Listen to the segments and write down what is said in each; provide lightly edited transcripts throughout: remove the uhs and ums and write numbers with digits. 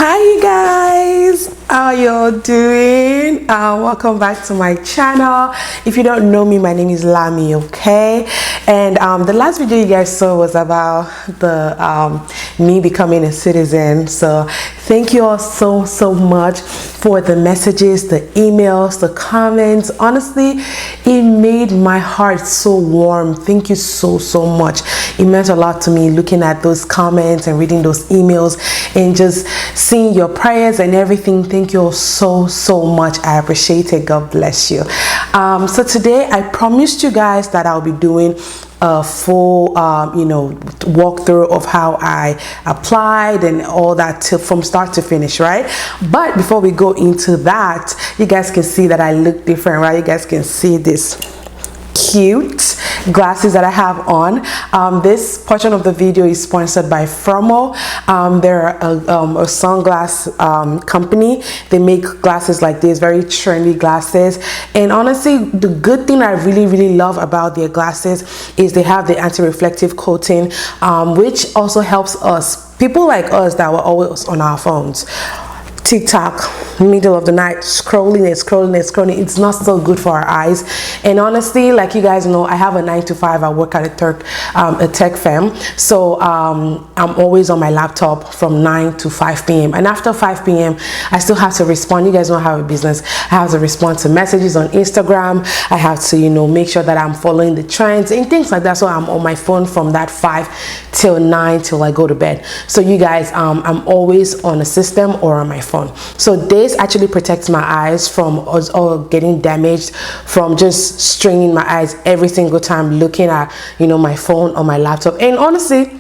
Hi you guys, how y'all doing? Welcome back to my channel. If you don't know me, my name is Lami, okay? And the last video you guys saw was about the me becoming a citizen. So thank you all so much for the messages, the emails, the comments. Honestly, it made my heart so warm. Thank you so much. It meant a lot to me looking at those comments and reading those emails and just seeing your prayers and everything. Thank you all so much. I appreciate it. God bless you. So today I promised you guys that I'll be doing a full walkthrough of how I applied and all that from start to finish, right? But before we go into that, you guys can see that I look different, right? You guys can see this cute glasses that I have on. This portion of the video is sponsored by Firmoo. They're a sunglass company. They make glasses like this, very trendy glasses. And honestly, the good thing I really love about their glasses is they have the anti-reflective coating, which also helps us, people like us that were always on our phones, TikTok, middle of the night, scrolling. It's not so good for our eyes. And honestly, like you guys know, I have a 9 to 5. I work at a tech firm, so I'm always on my laptop from 9 to 5 p.m. and after 5 p.m. I still have to respond. You guys know I have a business. I have to respond to messages on Instagram. I have to make sure that I'm following the trends and things like that. So I'm on my phone from that 5 till 9 till I go to bed. So you guys, I'm always on a system or on my phone. So this actually protects my eyes from all getting damaged from just straining my eyes every single time looking at my phone or my laptop. And honestly,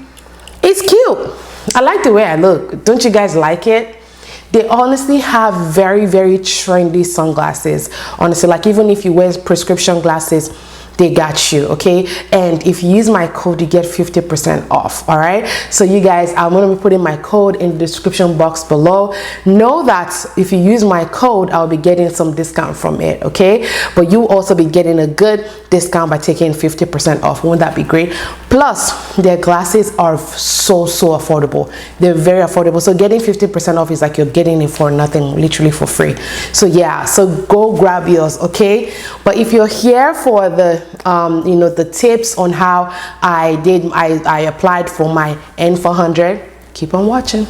it's cute. I like the way I look. Don't you guys like it? They honestly have very trendy sunglasses. Honestly, like even if you wear prescription glasses, they got you, okay? And if you use my code, you get 50% off. All right, so you guys, I'm going to be putting my code in the description box below. Know that if you use my code, I'll be getting some discount from it, okay? But you also be getting a good discount by taking 50% off. Won't that be great? Plus their glasses are so affordable. They're very affordable. So getting 50% off is like you're getting it for nothing, literally for free. So yeah, so go grab yours, okay? But if you're here for the the tips on how I applied for my N400, keep on watching.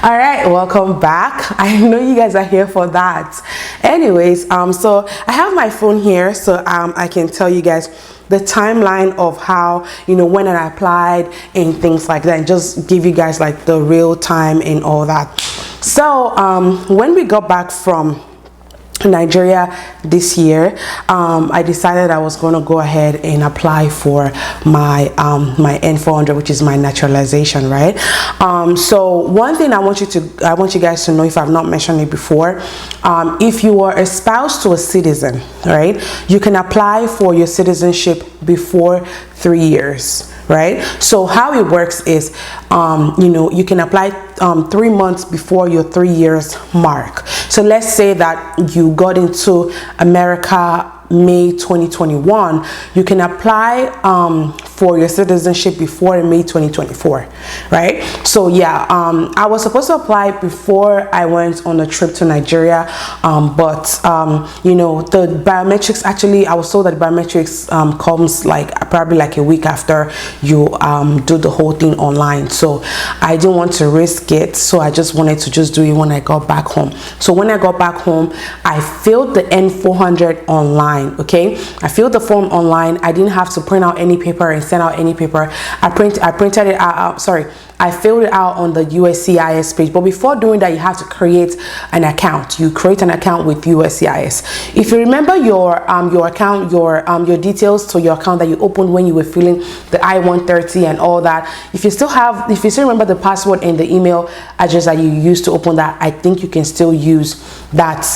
All right, welcome back. I know you guys are here for that. Anyways, so I have my phone here, so I can tell you guys the timeline of how when I applied and things like that, and just give you guys like the real time and all that. So when we got back from Nigeria this year, I decided I was going to go ahead and apply for my my N400, which is my naturalization, right? So one thing I want you guys to know, if I've not mentioned it before, if you are a spouse to a citizen, right, you can apply for your citizenship before 3 years, right? So how it works is you can apply 3 months before your 3 years mark. So let's say that you got into America May 2021, you can apply for your citizenship before May 2024, right? So yeah, I was supposed to apply before I went on a trip to Nigeria, but the biometrics, actually I was told that biometrics comes probably like a week after you do the whole thing online. So I didn't want to risk it, so I just wanted to just do it when I got back home. So when I got back home, I filled the N400 online. Okay, I filled the form online. I didn't have to print out any paper and send out any paper. I printed it out. I filled it out on the USCIS page. But before doing that, you have to create an account. You create an account with USCIS. If you remember your account, your details to your account that you opened when you were filling the I-130 and all that, if you still remember the password and the email address that you used to open that, I think you can still use that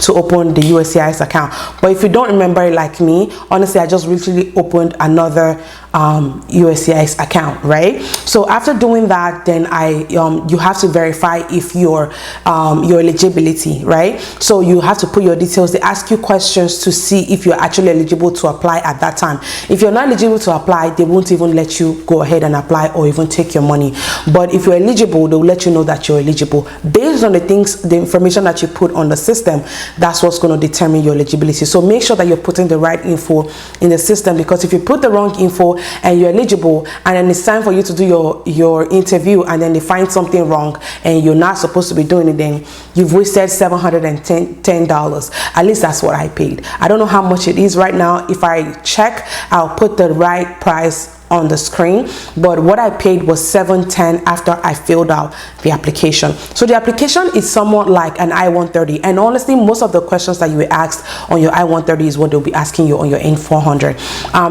to open the USCIS account. But if you don't remember it like me, honestly, I just literally opened another USCIS account, right? So after doing that, then you have to verify if your eligibility, right? So you have to put your details. They ask you questions to see if you're actually eligible to apply at that time. If you're not eligible to apply, they won't even let you go ahead and apply or even take your money. But if you're eligible, they'll let you know that you're eligible based on the information that you put on the system. That's what's going to determine your eligibility. So make sure that you're putting the right info in the system, because if you put the wrong info and you're eligible and then it's time for you to do your interview and then they find something wrong and you're not supposed to be doing it, then you've wasted $710. At least that's what I paid. I don't know how much it is right now. If I check, I'll put the right price on the screen, but what I paid was $710 after I filled out the application. So the application is somewhat like an I-130, and honestly most of the questions that you were asked on your I-130 is what they'll be asking you on your N400.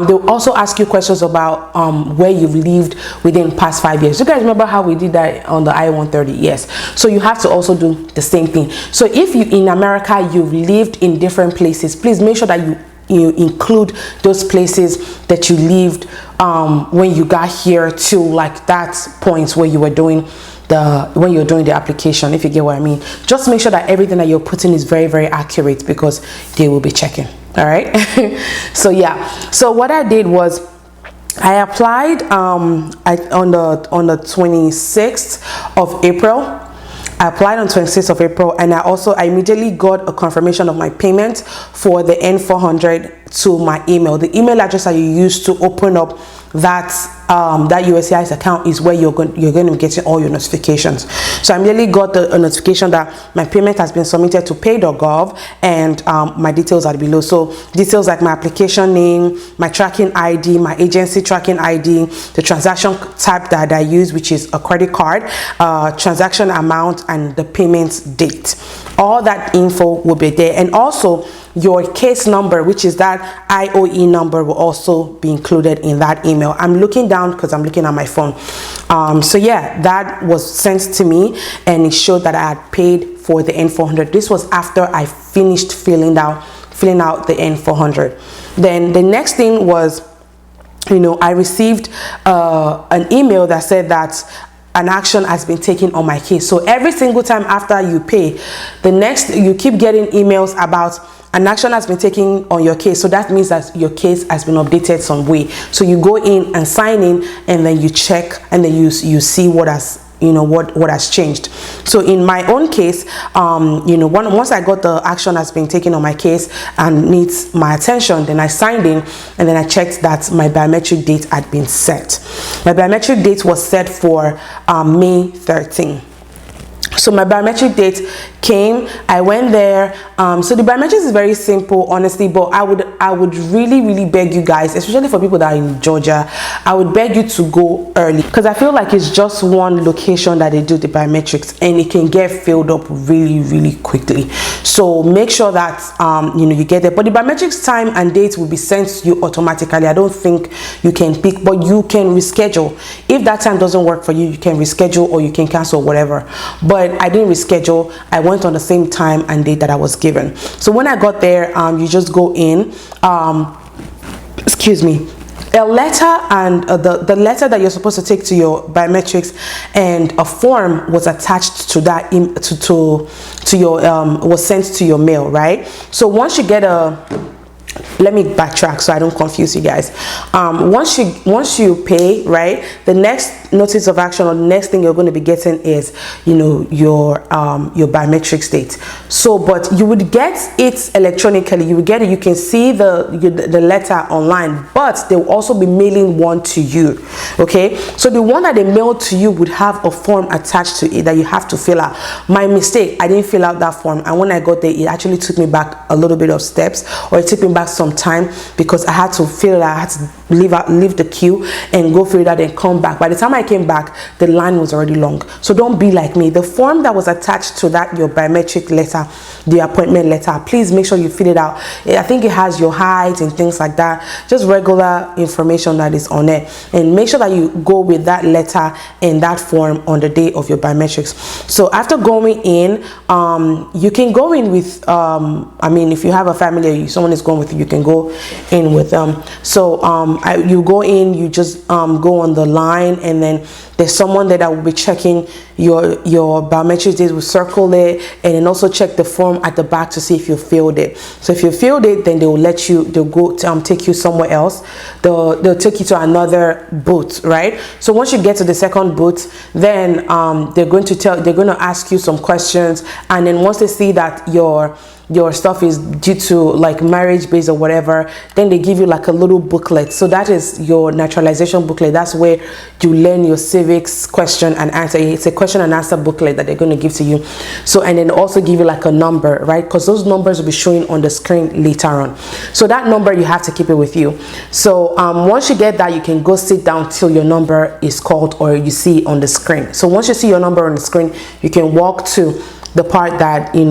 They'll also ask you questions about where you've lived within past 5 years. You guys remember how we did that on the I-130? Yes. So you have to also do the same thing. So if you in America you've lived in different places, please make sure that you include those places that you lived when you got here to like that point where you were doing when you're doing the application, if you get what I mean. Just make sure that everything that you're putting is very, very accurate, because they will be checking. All right. So yeah, so what I did was I applied on the 26th of April. I applied on 26th of April, and I immediately got a confirmation of my payment for the N400 to my email. The email address that you use to open up that USCIS account is where you're going to be getting all your notifications. So I immediately got a notification that my payment has been submitted to pay.gov, and my details are below. So details like my application name, my tracking ID, my agency tracking ID, the transaction type that I use, which is a credit card, transaction amount, and the payment date. All that info will be there, and also your case number, which is that IOE number, will also be included in that email. I'm looking down because I'm looking at my phone. So yeah, that was sent to me, and it showed that I had paid for the N400. This was after I finished filling out the N400. Then the next thing was, I received an email that said that an action has been taken on my case. So every single time after you pay, you keep getting emails about an action has been taken on your case. So that means that your case has been updated some way. So you go in and sign in, and then you check, and then you see what has what has changed. So in my own case, once I got the action has been taken on my case and needs my attention, then I signed in, and then I checked that my biometric date had been set. My biometric date was set for May 13. So my biometric date came, I went there. So the biometrics is very simple, honestly, but I would really beg you guys, especially for people that are in Georgia, I would beg you to go early, because I feel like it's just one location that they do the biometrics, and it can get filled up really quickly. So make sure that you get there. But the biometrics time and date will be sent to you automatically. I don't think you can pick, but you can reschedule. If that time doesn't work for you, you can reschedule or you can cancel, whatever. But I didn't reschedule. I went on the same time and date that I was given. So when I got there, you just go in, a letter, and the letter that you're supposed to take to your biometrics, and a form was attached to that was sent to your mail, right? So once you get let me backtrack so I don't confuse you guys. Once you pay, right, the next notice of action, or the next thing you're going to be getting is your biometric state. So but you would get it electronically. You would get it, you can see the letter online, but they will also be mailing one to you. Okay, so the one that they mailed to you would have a form attached to it that you have to fill out. My mistake, I didn't fill out that form, and when I got there, it actually took me back a little bit of steps, or it took me back some time, because I had to fill it out. I had to leave the queue and go through that and come back. By the time I came back, the line was already long. So don't be like me. The form that was attached to that, your biometric letter, the appointment letter, please make sure you fill it out. I think it has your height and things like that, just regular information that is on it, and make sure that you go with that letter and that form on the day of your biometrics. So after going in, you can go in with if you have a family or someone is going with you, you can go in with them. So you go in, you just go on the line, and then there's someone there that will be checking your biometrics. They will circle it, and then also check the form at the back to see if you filled it. So if you filled it, then they'll go take you somewhere else. They'll take you to another booth, right? So once you get to the second booth, then they're going to ask you some questions, and then once they see that your stuff is due to like marriage based or whatever, then they give you like a little booklet. So that is your naturalization booklet. That's where you learn your civics question and answer. It's a question and answer booklet that they're going to give to you. So, and then also give you like a number, right? Because those numbers will be showing on the screen later on. So that number, you have to keep it with you. So once you get that, you can go sit down till your number is called or you see on the screen. So once you see your number on the screen, you can walk to the part that you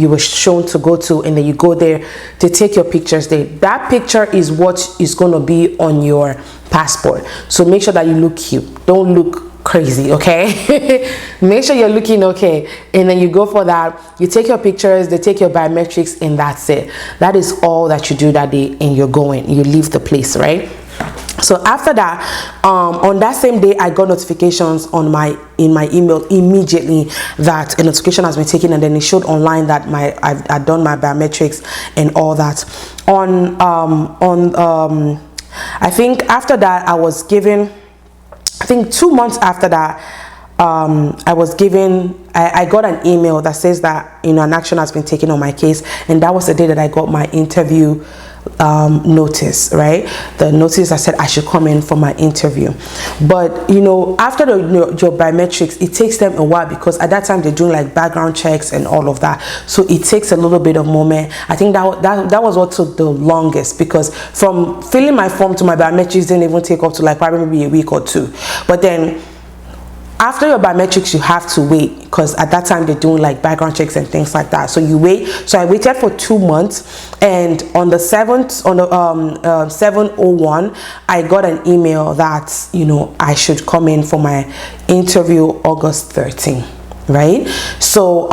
were shown to go to, and then you go there to take your pictures there. That picture is what is going to be on your passport. So make sure that you look cute, don't look crazy, okay? Make sure you're looking okay, and then you go for that. You take your pictures, they take your biometrics, and that's it. That is all that you do that day, and you leave the place, right? So after that, on that same day, I got notifications in my email immediately that a notification has been taken, and then it showed online that I've done my biometrics and all that. I think after that, I think 2 months after that, I got an email that says that an action has been taken on my case, and that was the day that I got my interview notice, right? The notice that said I should come in for my interview. But after your biometrics, it takes them a while, because at that time they're doing like background checks and all of that, so it takes a little bit of moment. I think that was what took the longest, because from filling my form to my biometrics didn't even take up to like probably maybe a week or two. But then after your biometrics, you have to wait, because at that time they're doing like background checks and things like that. So you wait. So I waited for 2 months, and on the 7/01, I got an email that I should come in for my interview August 13, right? So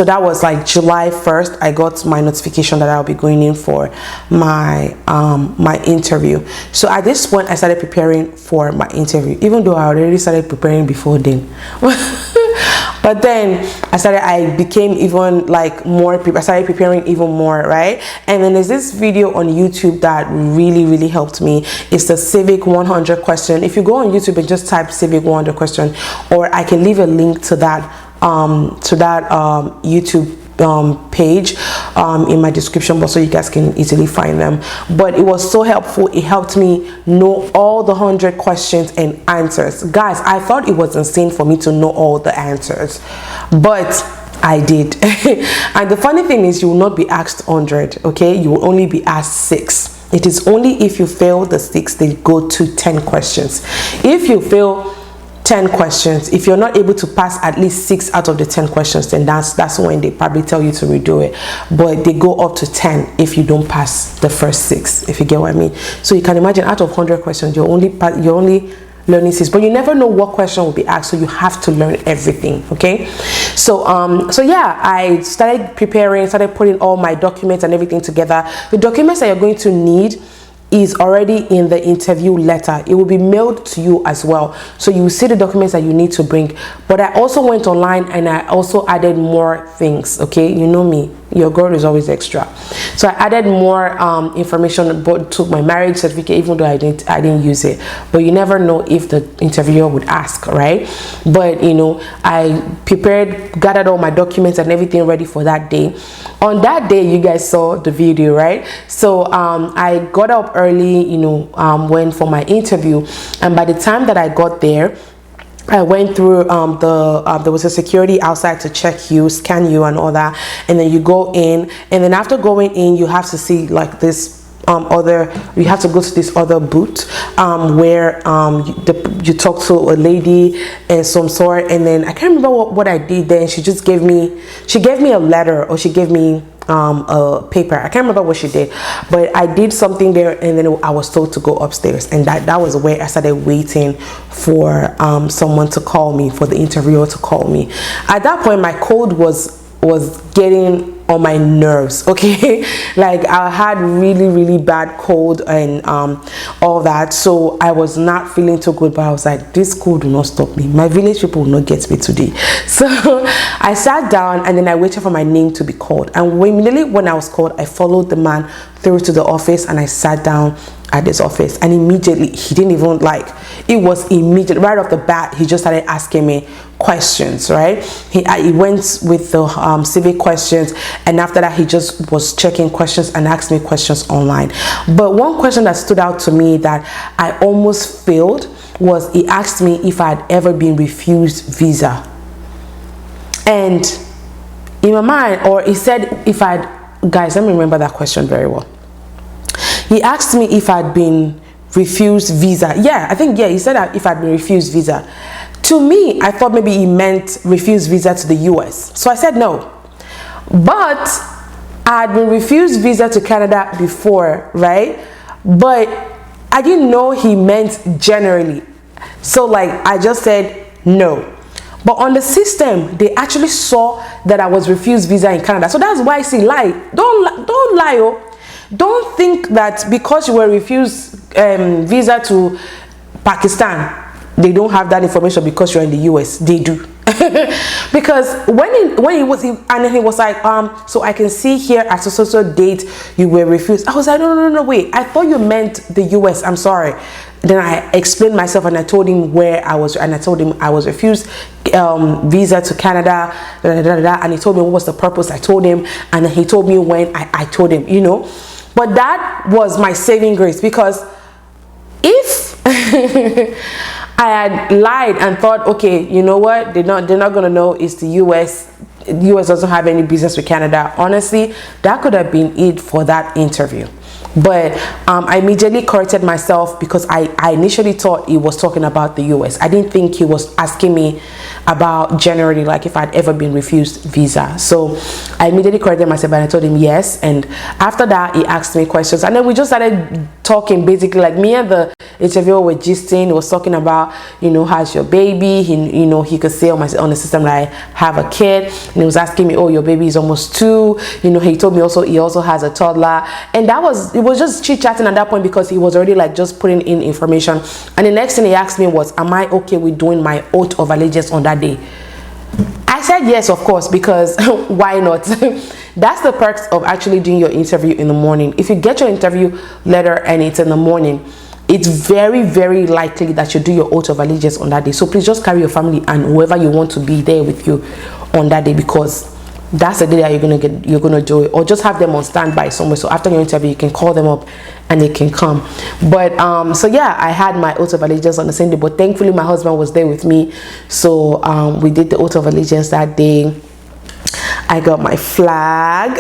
that was like July 1st. I got my notification that I'll be going in for my interview. So at this point, I started preparing for my interview, even though I already started preparing before then. But then I became even like I started preparing even more, right? And then there's this video on YouTube that really helped me. It's the Civic 100 question. If you go on YouTube and just type Civic 100 question, or I can leave a link to that YouTube page in my description box, so you guys can easily find them. But it was so helpful. It helped me know all the 100 questions and answers. Guys, I thought it was insane for me to know all the answers, but I did. And the funny thing is, you will not be asked 100, okay? You will only be asked 6. It is only if you fail the 6 they go to 10 questions. If you fail 10 questions, if you're not able to pass at least 6 out of the 10 questions, then that's when they probably tell you to redo it. But they go up to 10 if you don't pass the first 6, if you get what I mean. So you can imagine, out of 100 questions, you're only learning 6, but you never know what question will be asked, so you have to learn everything, okay? So yeah, I started preparing, started putting all my documents and everything together. The documents that you're going to need is already in the interview letter. It will be mailed to you as well, so you will see the documents that you need to bring. But I also went online and I also added more things, okay? You know me, your girl is always extra. So I added more information, but took my marriage certificate, even though I didn't use it. But you never know if the interviewer would ask, right? But I gathered all my documents and everything ready for that day. On that day, you guys saw the video, right? So I got up early, went for my interview, and by the time that I got there, I went through there was a security outside to check you, scan you and all that, and then you go in, and then after going in, you have to see like this you have to go to this other booth where you talk to a lady and some sort, and then I can't remember what I did then. She gave me a letter, or she gave me a paper. I can't remember what she did, but I did something there, and then I was told to go upstairs, and that was where I started waiting for someone to call me, for the interviewer to call me. At that point, my code was getting on my nerves, okay? Like I had really bad cold and all that, so I was not feeling too good, but I was like, this cold will not stop me. My village people will not get me today. So I sat down and then I waited for my name to be called, and immediately when I was called, I followed the man through to the office and I sat down at this office, and immediately he didn't even like, it was immediate right off the bat, he just started asking me questions, right? He went with the civic questions, and after that he just was checking questions and asked me questions online. But one question that stood out to me that I almost failed was, he asked me if I had ever been refused visa. And in my mind, or he said if I'd, guys, let me remember that question very well. He asked me if I'd been refused visa. Yeah, I think, yeah, he said that if I'd been refused visa. To me, I thought maybe he meant refused visa to the US. So I said no. But I had been refused visa to Canada before, right? But I didn't know he meant generally. So like, I just said no. But on the system, they actually saw that I was refused visa in Canada. So that's why I say lie. Don't lie, oh. Don't think that because you were refused visa to Pakistan, they don't have that information because you're in the US. They do. Because when he was like, so I can see here at a social date you were refused. I was like, no, wait. I thought you meant the US. I'm sorry. Then I explained myself and I told him where I was, and I told him I was refused visa to Canada, and he told me what was the purpose. I told him, and then he told me when. I told him, you know. But that was my saving grace, because if I had lied and thought, okay, you know what, they're not gonna know it's the US. The US doesn't have any business with Canada. Honestly, that could have been it for that interview. But I immediately corrected myself, because I initially thought he was talking about the US. I didn't think he was asking me about generally, like if I'd ever been refused visa. So I immediately corrected myself and I told him yes. And after that, he asked me questions, and then we just started talking. Basically, like, me and the interviewer were gisting. He was talking about, you know, how's your baby? He could say on the system that I have a kid, and he was asking me, oh, your baby is almost 2. He told me also he also has a toddler, and it was just chit-chatting at that point, because he was already like just putting in information. And the next thing he asked me was, am I okay with doing my oath of allegiance on that day? I said yes, of course, because why not? That's the perks of actually doing your interview in the morning. If you get your interview letter and it's in the morning, it's very likely that you do your oath of allegiance on that day. So please just carry your family and whoever you want to be there with you on that day, because that's the day that you're gonna do it. Or just have them on standby somewhere, so after your interview you can call them up and they can come. But so yeah, I had my oath of allegiance on the same day, but thankfully my husband was there with me. So we did the oath of allegiance that day. I got my flag.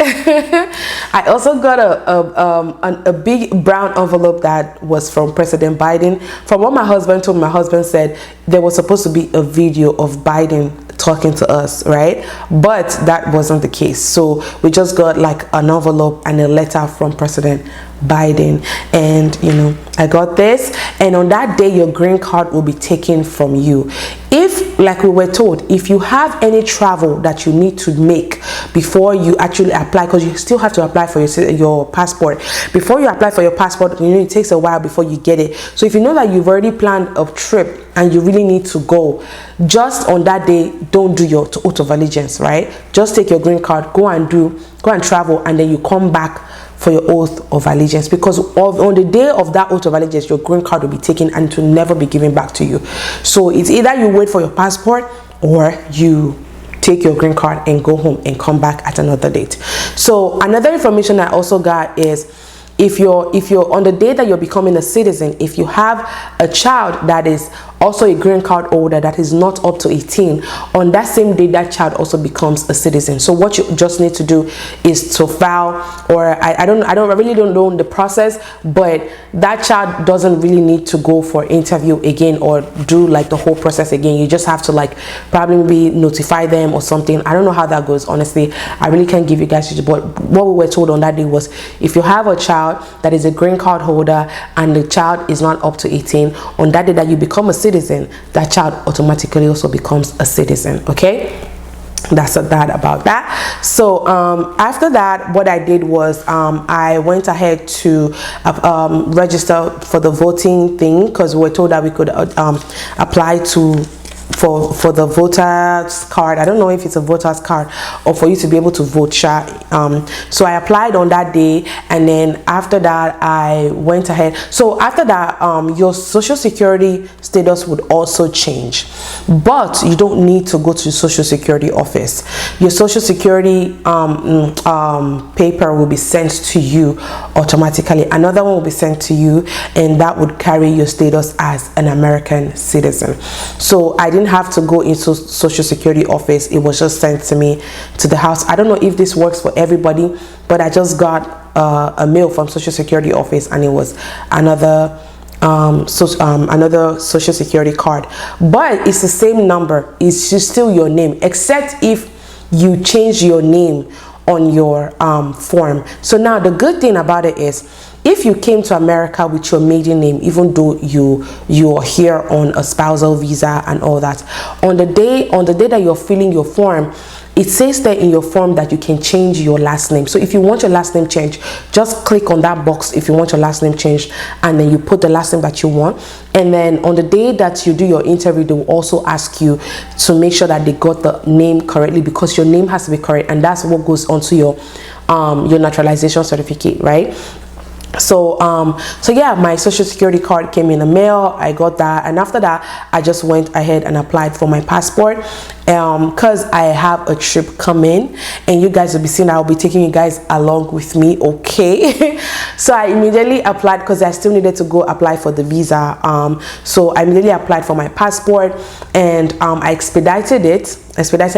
I also got a big brown envelope that was from President Biden. From what my husband told me, my husband said there was supposed to be a video of Biden talking to us, right? But that wasn't the case. So we just got like an envelope and a letter from President Biden, and I got this. And on that day, your green card will be taken from you. If, like we were told, if you have any travel that you need to make before you actually apply, because you still have to apply for your passport. Before you apply for your passport, it takes a while before you get it. So if you know that you've already planned a trip and you really need to go, just on that day, don't do your oath of allegiance, right? Just take your green card, go and travel, and then you come back for your oath of allegiance, because on the day of that oath of allegiance, your green card will be taken and to never be given back to you. So it's either you wait for your passport or you take your green card and go home and come back at another date. So another information I also got is, if you're on the day that you're becoming a citizen, if you have a child that is also a green card holder that is not up to 18, on that same day that child also becomes a citizen. So what you just need to do is to file, or I really don't know the process, but that child doesn't really need to go for interview again or do like the whole process again. You just have to like probably notify them or something. I don't know how that goes, honestly. I really can't give you guys, but what we were told on that day was, if you have a child that is a green card holder and the child is not up to 18, on that day that you become a citizen, that child automatically also becomes a citizen. Okay, That's that about that. So after that, what I did was I went ahead to register for the voting thing, because we were told that we could apply to for the voter's card. I don't know if it's a voter's card or for you to be able to vote. So I applied on that day, and then after that I went ahead. So after that, your social security status would also change, but you don't need to go to the social security office. Your social security paper will be sent to you automatically. Another one will be sent to you, and that would carry your status as an American citizen. So I didn't have to go into social security office. It was just sent to me to the house. I don't know if this works for everybody, but I just got a mail from social security office, and it was another another social security card, but it's the same number. It's just still your name, except if you change your name on your form. So now the good thing about it is, if you came to America with your maiden name, even though you're here on a spousal visa and all that, on the day that you're filling your form, it says there in your form that you can change your last name. So if you want your last name changed, just click on that box if you want your last name changed, and then you put the last name that you want. And then on the day that you do your interview, they will also ask you to make sure that they got the name correctly, because your name has to be correct, and that's what goes onto your naturalization certificate, right? So yeah, my social security card came in the mail. I got that, and after that I just went ahead and applied for my passport, because I have a trip coming, and you guys will be seeing, I'll be taking you guys along with me, okay? So I immediately applied, because I still needed to go apply for the visa. So I immediately applied for my passport, and I expedited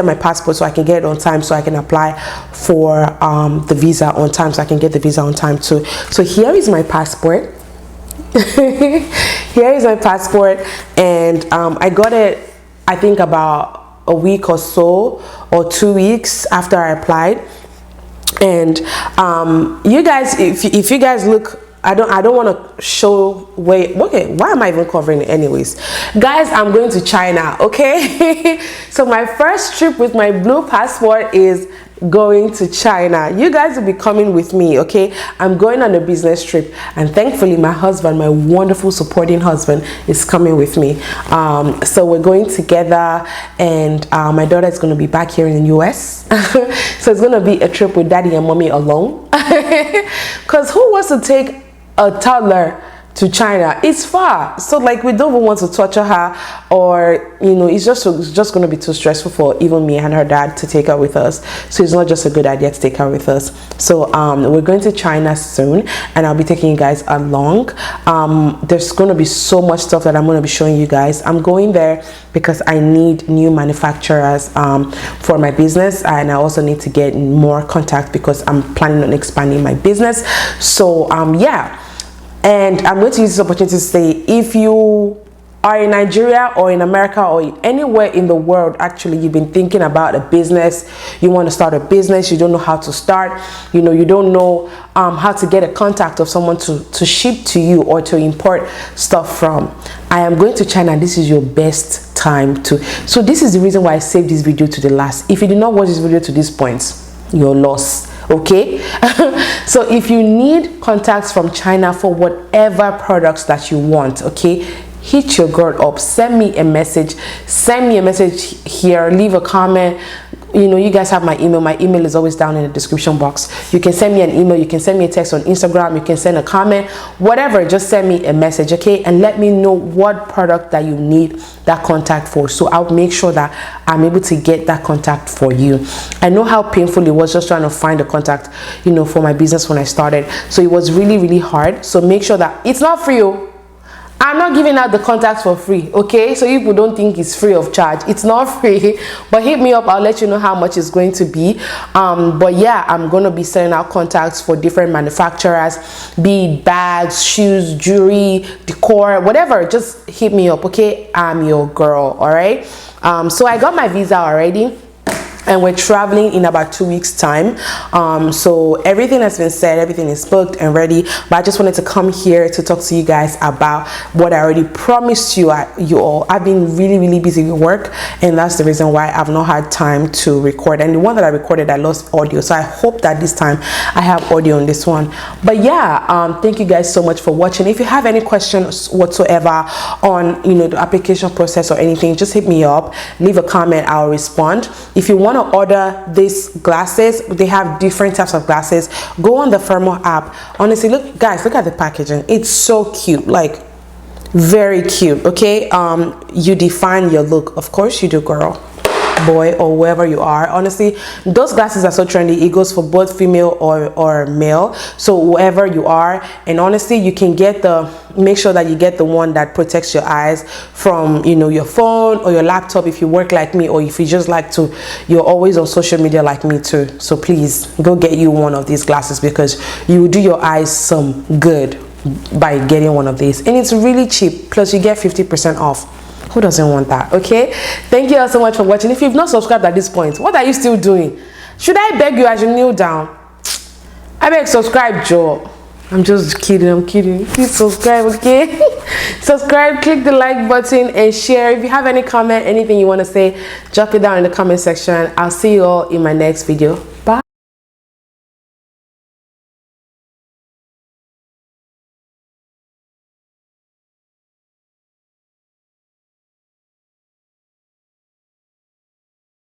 my passport so I can get it on time, so I can apply for the visa on time, so I can get the visa on time too. So here is my passport. Here is my passport, and I got it, I think, about a week or so, or 2 weeks after I applied. And you guys, if you guys look, I don't want to show okay, why am I even covering it anyways? Guys, I'm going to China, okay? So my first trip with my blue passport is going to China. You guys will be coming with me, okay? I'm going on a business trip, and thankfully my husband, my wonderful supporting husband, is coming with me. So we're going together, and my daughter is going to be back here in the US. So it's going to be a trip with daddy and mommy alone, because who wants to take a toddler to China? It's far, so like we don't even want to torture her, or you know, it's just going to be too stressful for even me and her dad to take her with us. So it's not just a good idea to take her with us. So we're going to China soon, and I'll be taking you guys along. There's going to be so much stuff that I'm going to be showing you guys. I'm going there because I need new manufacturers for my business, and I also need to get more contact because I'm planning on expanding my business. So yeah. And I'm going to use this opportunity to say, if you are in Nigeria or in America or anywhere in the world, actually, you've been thinking about a business, you want to start a business, you don't know how to start, you know, you don't know how to get a contact of someone to ship to you or to import stuff from, I am going to China. This is your best time to. So this is the reason why I saved this video to the last. If you did not watch this video to this point, you're lost. Okay. So if you need contacts from China for whatever products that you want, okay, hit your girl up, send me a message here, leave a comment. You know, you guys have my email is always down in the description box. You can send me an email, you can send me a text on Instagram, you can send a comment, whatever, just send me a message, okay, and let me know what product that you need that contact for, so I'll make sure that I'm able to get that contact for you. I know how painful it was just trying to find a contact, you know, for my business when I started. So it was really, really hard. So make sure that it's not free. I'm not giving out the contacts for free, okay? So people don't think it's free of charge. It's not free, but hit me up. I'll let you know how much it's going to be. But yeah, I'm going to be sending out contacts for different manufacturers, be it bags, shoes, jewelry, decor, whatever. Just hit me up, okay? I'm your girl, all right? So I got my visa already. and we're traveling in about 2 weeks time. So everything has been said, everything is booked and ready, but I just wanted to come here to talk to you guys about what I already promised you all. I've been really busy with work, and that's the reason why I've not had time to record. And the one that I recorded, I lost audio, so I hope that this time I have audio on this one. But yeah, thank you guys so much for watching. If you have any questions whatsoever on the application process or anything, just hit me up, leave a comment, I'll respond. If you want to order these glasses, they have different types of glasses. Go on the Firmoo app. Honestly, look guys, look at the packaging. It's so cute, like very cute. Okay, you define your look. Of course you do, girl, boy, or whoever you are. Honestly, those glasses are so trendy. It goes for both female or male, so whoever you are. And honestly, you can get make sure that you get the one that protects your eyes from your phone or your laptop if you work like me, or if you just like to, you're always on social media like me too. So please go get you one of these glasses, because you will do your eyes some good by getting one of these, and it's really cheap, plus you get 50% off. Who doesn't want that? Okay, thank you all so much for watching. If you've not subscribed at this point, what are you still doing? Should I beg you as you kneel down? I beg, subscribe, Joe. I'm just kidding, I'm kidding. Please subscribe, okay? Subscribe, click the like button and share. If you have any comment, anything you want to say, drop it down in the comment section. I'll see you all in my next video.